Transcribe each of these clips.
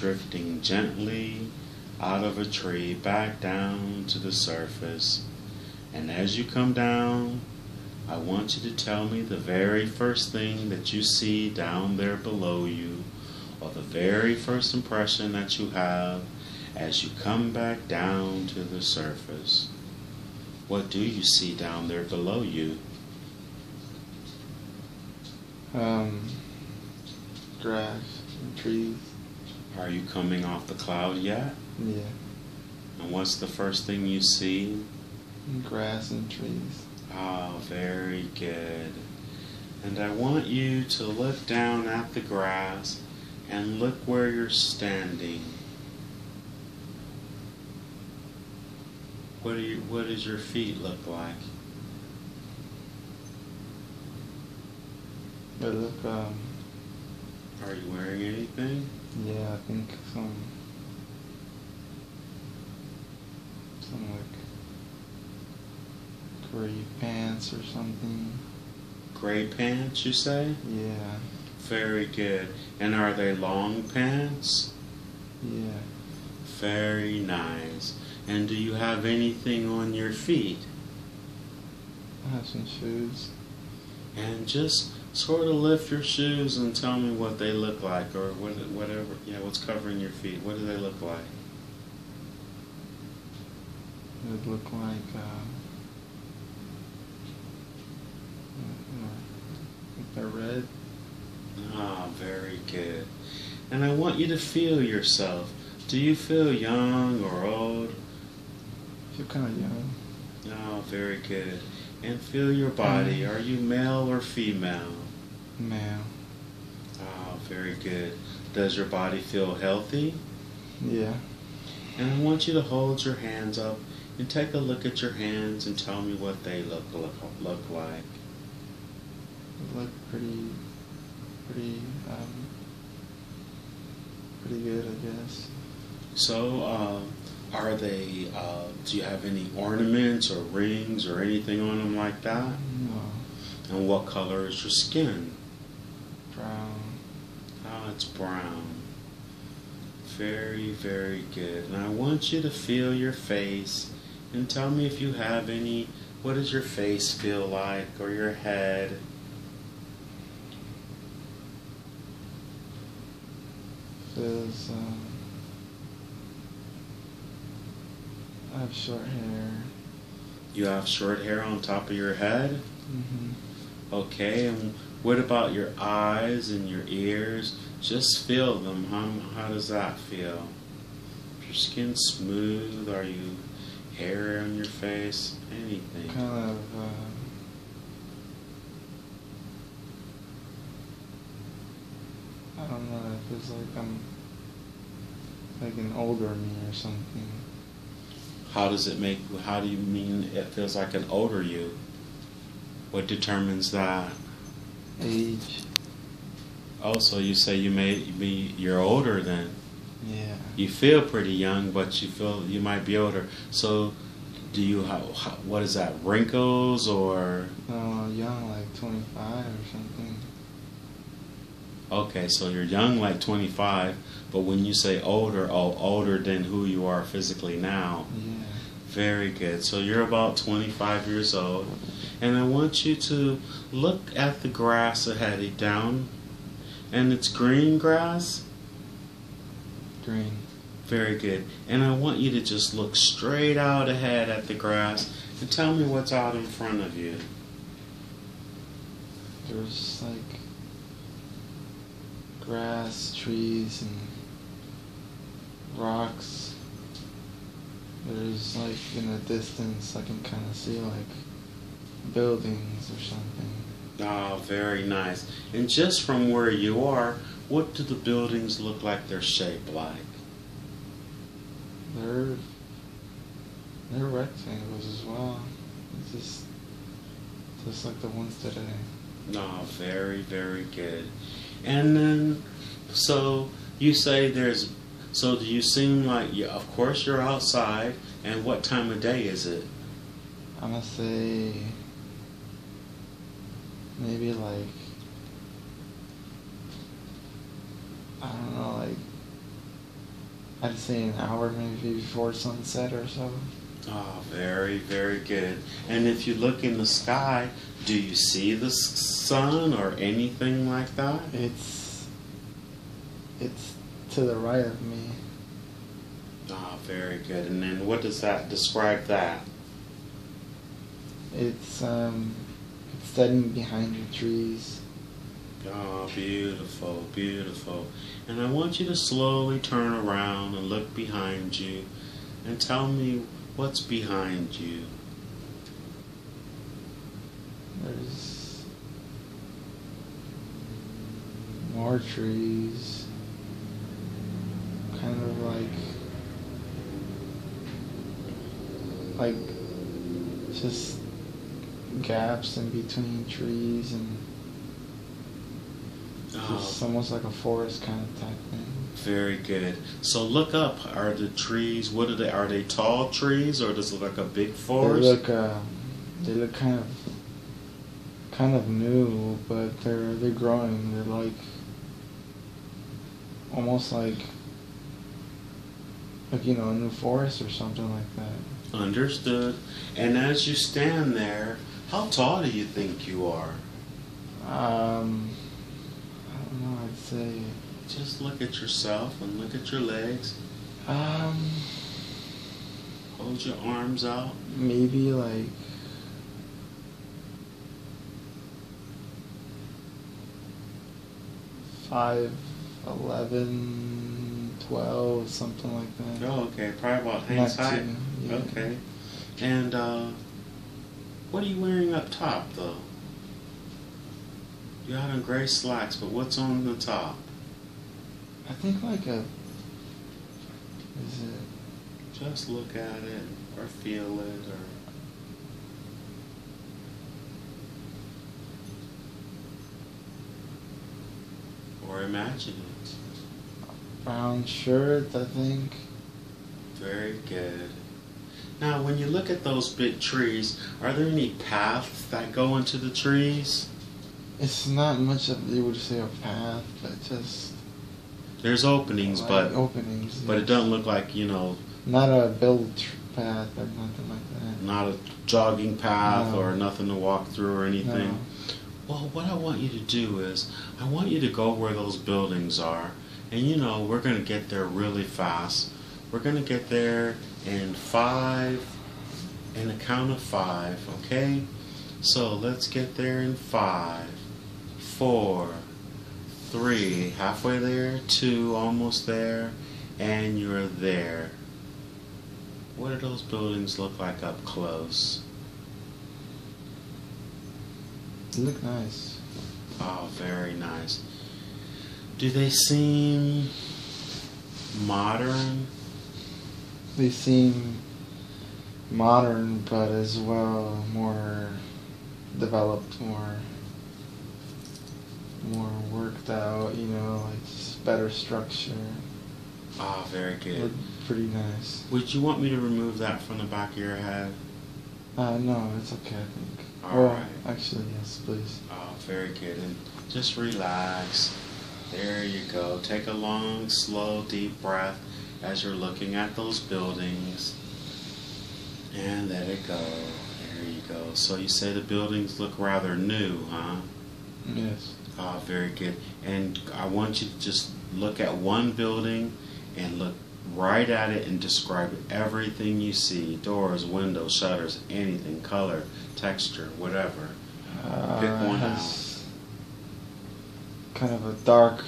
drifting gently out of a tree back down to the surface. And as you come down, I want you to tell me the very first thing that you see down there below you, or the very first impression that you have as you come back down to the surface. What do you see down there below you? Grass and trees. Are you coming off the cloud yet? Yeah. And what's the first thing you see? Grass and trees. Ah, very good. And I want you to look down at the grass and look where you're standing. What does your feet look like? They look, Are you wearing anything? yeah, I think some like gray pants or something. Gray pants, you say? Yeah. Very good. And are they long pants? Yeah. Very nice. And do you have anything on your feet? I have some shoes. And just sort of lift your shoes and tell me what they look like, or whatever. Yeah, what's covering your feet? What do they look like? They look like they're red. Ah, very good. And I want you to feel yourself. Do you feel young or old? I feel kind of young. Oh, very good. And feel your body. Are you male or female? Male. Oh, very good. Does your body feel healthy? Yeah. And I want you to hold your hands up and take a look at your hands and tell me what they look like. They look pretty good, I guess. So, are they, do you have any ornaments or rings or anything on them like that? No. And what color is your skin? Brown. Oh, it's brown. Very, very good. And I want you to feel your face and tell me if you have any, what does your face feel like, or your head? Feels, I have short hair. You have short hair on top of your head? Mm-hmm. Okay, and what about your eyes and your ears? Just feel them. How does that feel? Is your skin smooth? Are you hair on your face? Anything? Kind of, I don't know, it feels like I'm like an older me or something. How do you mean it feels like an older you? What determines that? Age. Oh, so you say you're older then. Yeah. You feel pretty young, but you feel you might be older. So do you what is that, wrinkles or? Young, like 25 or something. Okay, so you're young like 25, but when you say older, older than who you are physically now. Yeah. Very good. So you're about 25 years old, and I want you to look at the grass ahead of you down, and it's green grass. Green. Very good. And I want you to just look straight out ahead at the grass and tell me what's out in front of you. There's like grass, trees, and rocks. There's like in the distance I can kind of see like buildings or something. Ah, very nice. And just from where you are, what do the buildings look like? They're shaped like? They're rectangles as well. It's just like the ones today. No, very, very good. And then, so you say so do you seem like, of course you're outside, and what time of day is it? I'm gonna say maybe like, I don't know, like I'd say an hour maybe before sunset or so. Oh, very, very good. And if you look in the sky, do you see the sun or anything like that? It's to the right of me. Oh, very good. And then what does that describe that? It's setting behind the trees. Oh, beautiful, beautiful. And I want you to slowly turn around and look behind you and tell me what's behind you. There's more trees. Kind of like just gaps in between trees, and just almost like a forest kind of type thing. Very good. So look up. Are the trees, what are they? Are they tall trees, or does it look like a big forest? They look kind of new, but they're growing. They're like almost like a new forest or something like that. Understood. And as you stand there, how tall do you think you are? I don't know. I'd say. Just look at yourself and look at your legs. Hold your arms out. Maybe like 5'11", 12", something like that. Oh, okay. Probably about Hank's height. Yeah. Okay. And what are you wearing up top, though? You have on gray slacks, but what's on the top? I think like is it? Just look at it or feel it or imagine it. Brown shirt, I think. Very good. Now, when you look at those big trees, are there any paths that go into the trees? It's not much of, you would say, a path, but just... There's openings, like but openings. But yes. it doesn't look like, Not a built path or nothing like that. Not a jogging path No. or nothing to walk through or anything. No. Well, what I want you to do is, I want you to go where those buildings are. And we're going to get there really fast. We're going to get there in a count of 5, okay? So let's get there in 5, 4, 3, halfway there, 2, almost there, and you're there. What do those buildings look like up close? They look nice. Oh, very nice. Do they seem modern? They seem modern, but as well more developed, more worked out, like just better structure. Ah, very good. Look pretty nice. Would you want me to remove that from the back of your head? No, it's okay, I think. All right. Actually, yes, please. Oh, very good. And just relax. There you go. Take a long, slow, deep breath as you're looking at those buildings. And let it go. There you go. So you say the buildings look rather new, huh? Yes. Oh, very good. And I want you to just look at one building and look right at it and describe everything you see. Doors, windows, shutters, anything, color, texture, whatever. Pick one out. Kind of a dark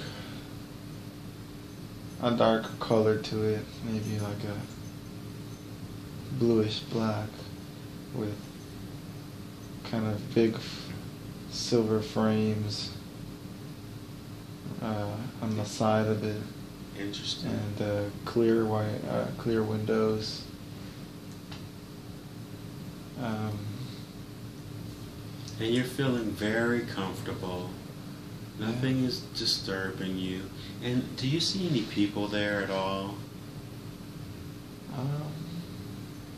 color to it, maybe like a bluish black with kind of big silver frames on the side of it. Interesting. And clear windows. And you're feeling very comfortable. Nothing is disturbing you. And do you see any people there at all?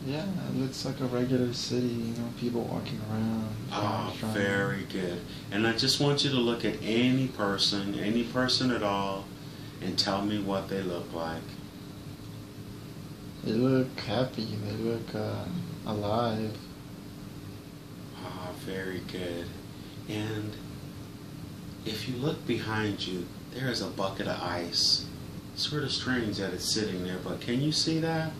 Yeah, it looks like a regular city, people walking around. Oh, very good. And I just want you to look at any person at all, and tell me what they look like. They look happy. They look alive. Ah, very good. And if you look behind you, there is a bucket of ice. Sort of strange that it's sitting there, but can you see that?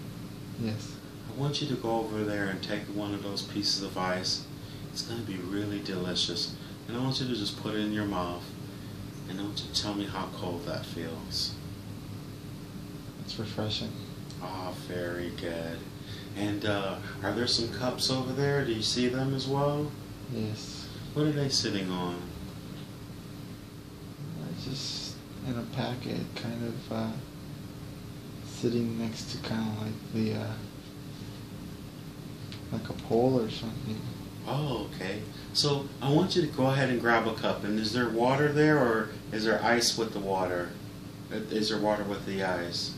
Yes. I want you to go over there and take one of those pieces of ice. It's going to be really delicious. And I want you to just put it in your mouth. And I want you to tell me how cold that feels. It's refreshing. Ah, very good. And are there some cups over there? Do you see them as well? Yes. What are they sitting on? It's just in a packet, kind of sitting next to kind of like the like a pole or something. Oh, okay. So I want you to go ahead and grab a cup. And is there water there, or is there ice with the water? Is there water with the ice?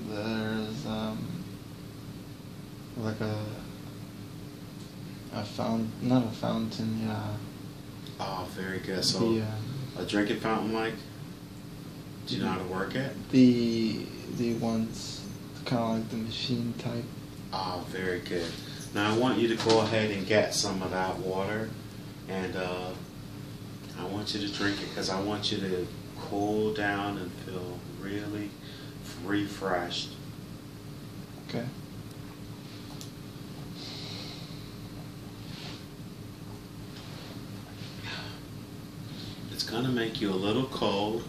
There's like a fountain, not a fountain, yeah. Oh, very good. So The a drinking fountain, like? Do you know how to work it? the ones kind of like the machine type. Oh, very good. Now I want you to go ahead and get some of that water, and I want you to drink it because I want you to cool down and feel really refreshed. Okay. It's going to make you a little cold,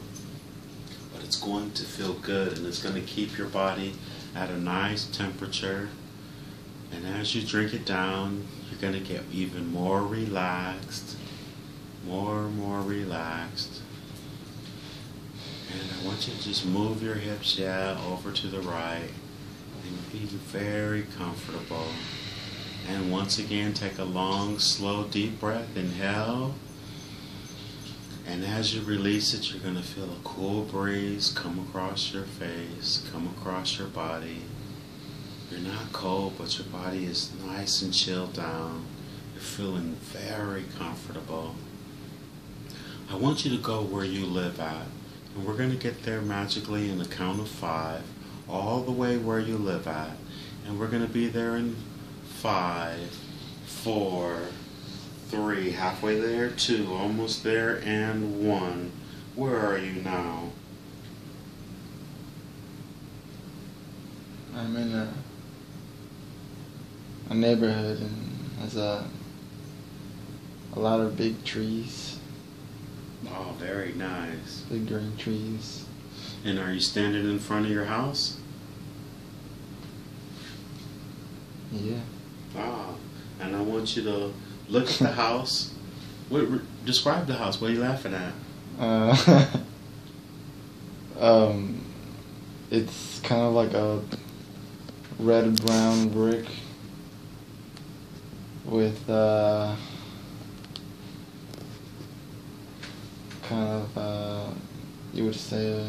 but it's going to feel good, and it's going to keep your body at a nice temperature. And as you drink it down, you're going to get even more relaxed, more and more relaxed. And I want you to just move your hips, over to the right, and be very comfortable. And once again, take a long, slow, deep breath. Inhale. And as you release it, you're going to feel a cool breeze come across your face, come across your body. You're not cold, but your body is nice and chilled down. You're feeling very comfortable. I want you to go where you live at. And we're going to get there magically in the count of 5, all the way where you live at. And we're going to be there in 5, 4, 3, halfway there, 2, almost there, and 1. Where are you now? I'm in a neighborhood, and there's a lot of big trees, Oh, very nice. big green trees. And are you standing in front of your house? Yeah. Ah, and I want you to look at the house. Describe the house. What are you laughing at? It's kind of like a red-brown brick with kind of you would say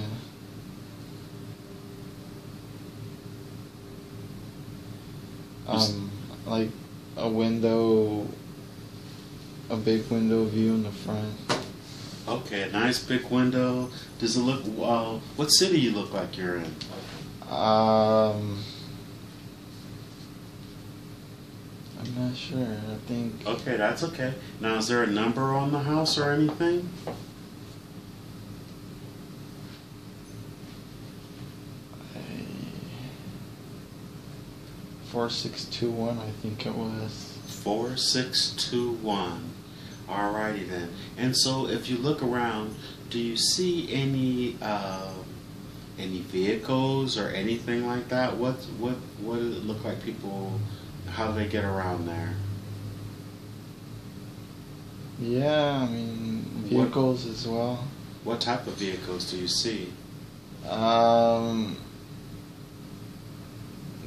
like a window, a big window view in the front. Okay, a nice big window. Does it look? What city you look like you're in? I'm not sure. I think. Okay, that's okay. Now, is there a number on the house or anything? 4621, I think it was. 4621. Alrighty then. And so, if you look around, do you see any vehicles or anything like that? What does it look like? People, how do they get around there? Yeah, I mean vehicles as well. What type of vehicles do you see?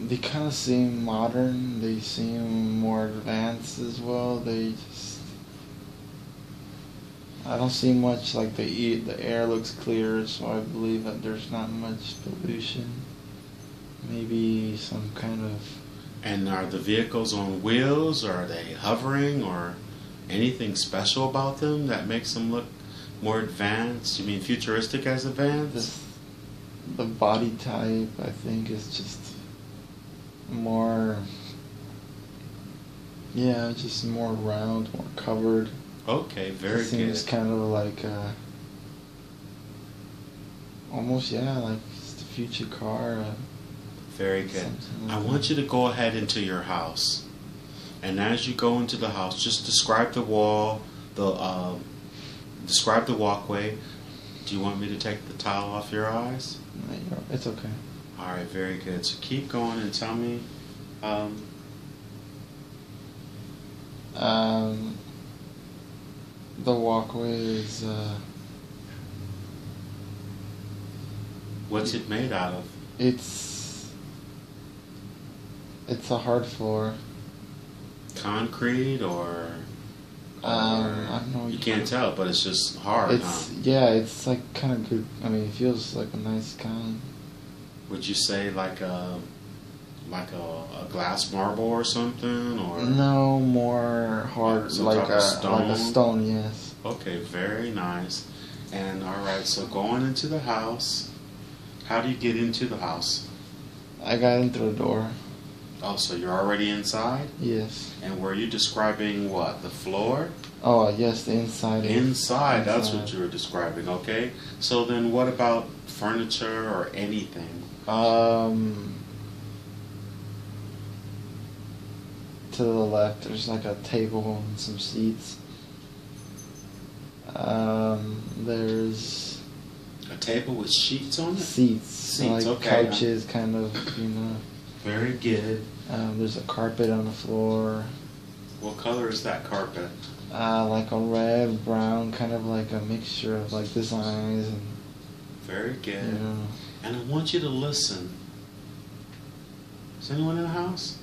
They kind of seem modern. They seem more advanced as well. I don't see much, like the air looks clear, so I believe that there's not much pollution. Maybe some kind of. And are the vehicles on wheels, or are they hovering, or anything special about them that makes them look more advanced? You mean futuristic as advanced? the body type, I think, is just more, yeah, just more round, more covered. Okay, very It seems good. kind of like almost, yeah, like just a future car. Very good. Something like I want you to go ahead into your house. And as you go into the house, just describe the wall, describe the walkway. Do you want me to take the towel off your eyes? It's okay. All right, very good. So keep going and tell me. The walkway is What's it made out of? it's a hard floor. Concrete or I don't know. you can't tell, but it's just hard, It's huh? yeah, it's like kind of good. I mean, it feels like a nice kind. Would you say like a glass marble or something, or No, more hard, some like type of like a stone? stone. Yes. Okay, very nice. And all right, so going into the house, how do you get into the house? I got in through the door. Oh, so you're already inside? Yes. And were you describing what? The floor? Oh, yes, the inside. Inside, that's what Inside. you were describing, okay? So then what about furniture or anything? To the left, there's like a table and some seats. There's A table with sheets on it? seats, Seats, like okay. couches, kind of, you know. Very good. There's a carpet on the floor, What color is that carpet? like a red, brown, kind of like a mixture of like designs and, Very good. you know. And I want you to listen. Is anyone in the house?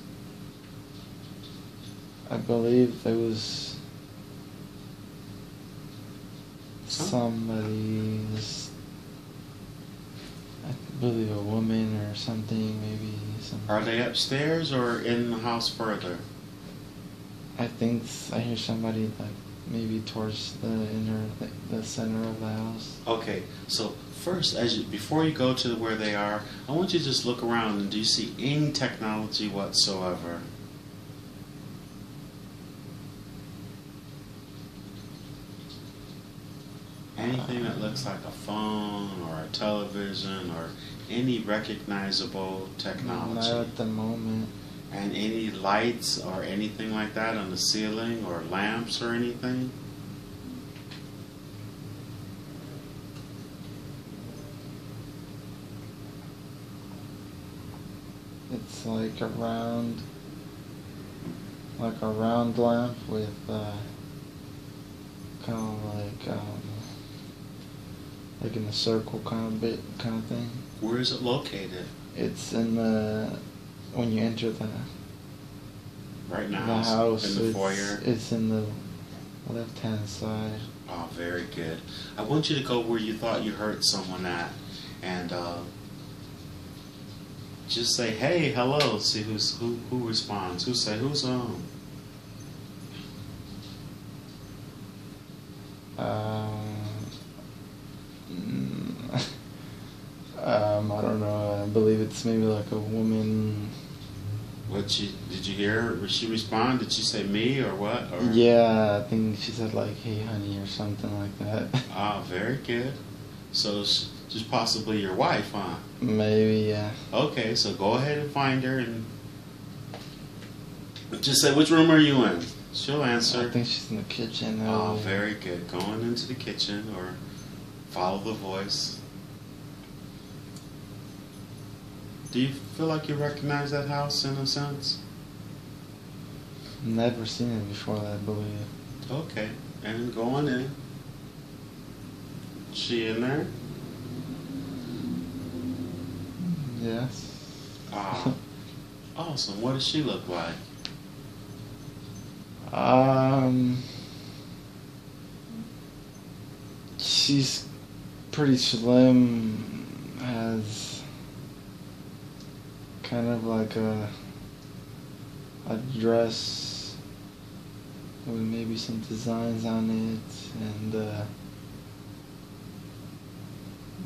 I believe there was somebody, I believe a woman or something, maybe some. Are they upstairs or in the house further? I think I hear somebody like maybe towards the center of the house. Okay, so first, before you go to where they are, I want you to just look around and do you see any technology whatsoever? Anything that looks like a phone or a television or any recognizable Not technology? at the moment. And any lights or anything like that on the ceiling or lamps or anything? It's like a round lamp with kind of like in a circle kind of thing. Where is it located? It's when you enter the Right now, house. in the foyer? It's in the left hand side. Oh, very good. I want you to go where you thought you heard someone at, and just say, "Hey, hello." See who responds. Who's on? I don't know. I believe it's maybe like a woman. Did you hear her? Did she respond? Did she say me or what? Or? Yeah, I think she said like, "Hey, honey," or something like that. Ah, very good. So she's possibly your wife, huh? Maybe, yeah. Okay, so go ahead and find her and just say, "Which room are you in?" She'll answer. I think she's in the kitchen. Oh, very good. Going into the kitchen or follow the voice. Do you feel like you recognize that house in a sense? Never seen it before, I believe. Okay, and going in. She in there? Yes. Ah, awesome. What does she look like? She's pretty slim, has kind of like a dress with maybe some designs on it, and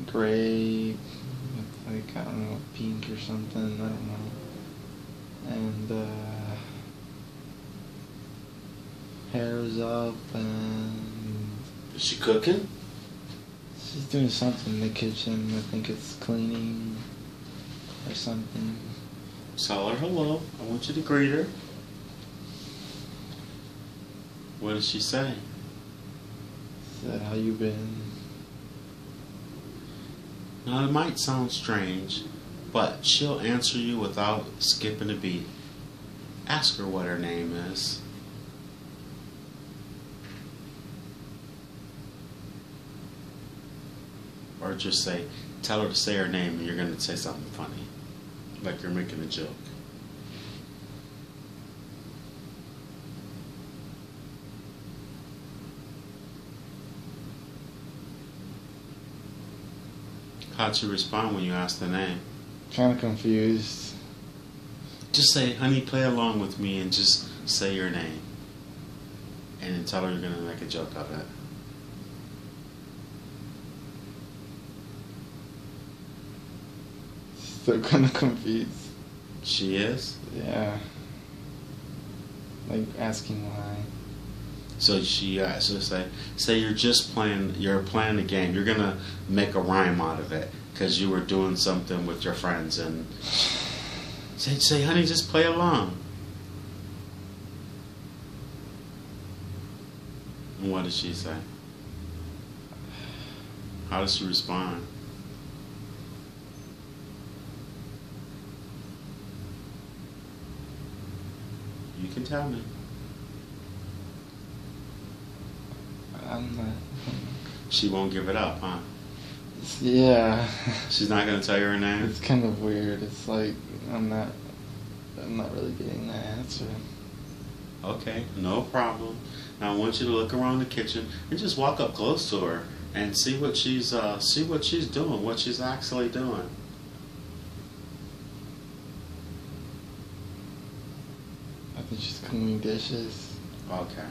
gray with I don't know, pink or something. I don't know. And hair is up, and Is she cooking? she's doing something in the kitchen. I think it's cleaning or something. Tell her hello. I want you to greet her. What does she say? Said, how you been? Now, it might sound strange, but she'll answer you without skipping a beat. Ask her what her name is. Or just say, tell her to say her name and you're going to say something funny. Like you're making a joke. How'd she respond when you asked the name? Kind of confused. Just say, honey, play along with me and just say your name. And then tell her you're going to make a joke of it. Still kind of confused. She is? Yeah. Like asking why. So so say you're playing a game. You're gonna make a rhyme out of it because you were doing something with your friends, and say, honey, just play along. And what does she say? How does she respond? You can tell me. I'm not. She won't give it up, huh? Yeah. She's not gonna tell you her name? It's kind of weird. It's like I'm not really getting the answer. Okay, no problem. Now I want you to look around the kitchen and just walk up close to her and see what she's doing, what she's actually doing. I think she's cleaning dishes. Okay.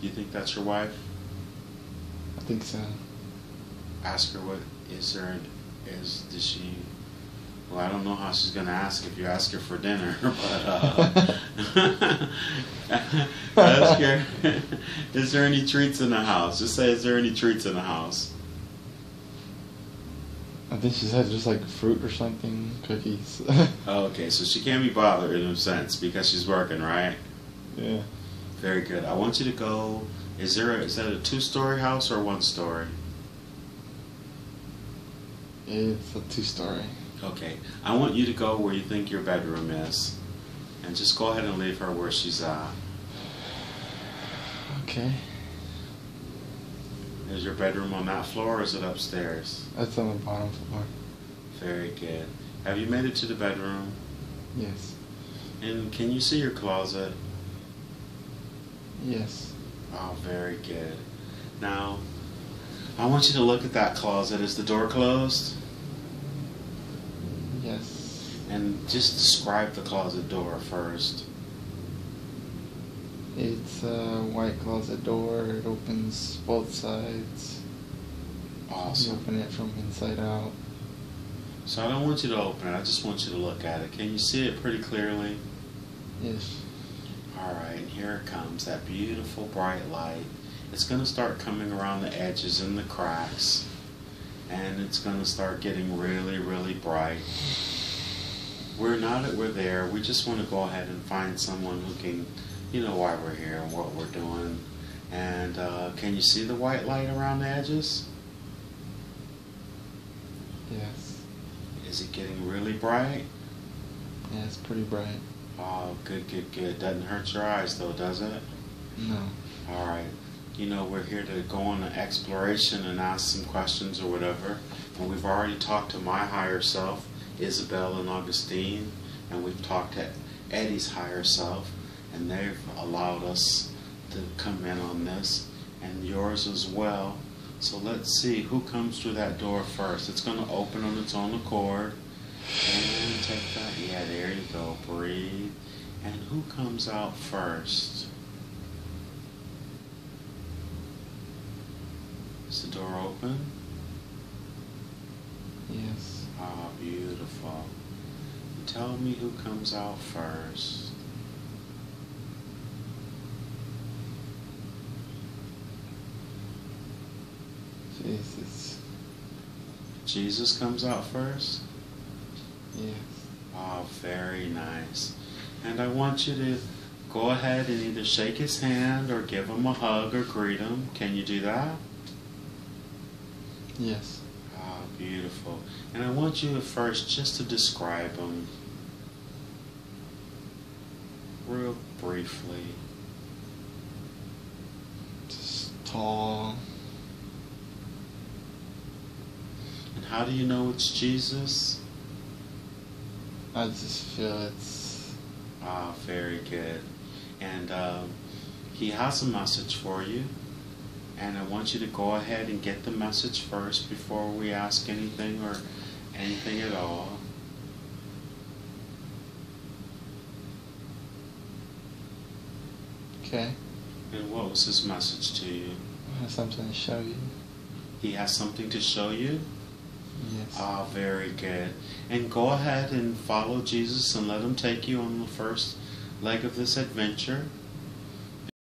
You think that's your wife? I think so. Ask her does she, well, I don't know how she's gonna ask if you ask her for dinner, but ask her, is there any treats in the house? Just say, is there any treats in the house? I think she said just like fruit or something, cookies. Okay, so she can't be bothered in a sense because she's working, right? Yeah. Very good. I want you to go, is that a 2-story house or 1-story? It's a 2-story. Okay. I want you to go where you think your bedroom is. And just go ahead and leave her where she's at. Okay. Is your bedroom on that floor or is it upstairs? That's on the bottom floor. Very good. Have you made it to the bedroom? Yes. And can you see your closet? Yes. Oh, very good. Now, I want you to look at that closet. Is the door closed? Yes. And just describe the closet door first. It's a white closet door. It opens both sides. Awesome. You open it from inside out. So I don't want you to open it. I just want you to look at it. Can you see it pretty clearly? Yes. Alright, here it comes. That beautiful bright light. It's going to start coming around the edges and the cracks. And it's going to start getting really, really bright. We're there. We just want to go ahead and find someone who can, you know, why we're here and what we're doing. And can you see the white light around the edges? Yes. Is it getting really bright? Yeah, it's pretty bright. Oh, good, good, good. Doesn't hurt your eyes though, does it? No. Alright. You know, we're here to go on an exploration and ask some questions or whatever. And we've already talked to my higher self, Isabel and Augustine. And we've talked to Eddie's higher self. And they've allowed us to come in on this. And yours as well. So let's see who comes through that door first. It's going to open on its own accord. And take that. Yeah, there you go. Breathe. And who comes out first? Is the door open? Yes. Ah, beautiful. Tell me who comes out first. Jesus. Jesus comes out first? Yes. Oh, very nice. And I want you to go ahead and either shake his hand or give him a hug or greet him. Can you do that? Yes. Ah, beautiful. And I want you at first just to describe him real briefly. Just tall. And how do you know it's Jesus? I just feel it's... Ah, very good. And he has a message for you. And I want you to go ahead and get the message first before we ask anything or anything at all. Okay. And what was his message to you? I have something to show you. He has something to show you? Yes. Ah, very good. And go ahead and follow Jesus and let him take you on the first leg of this adventure.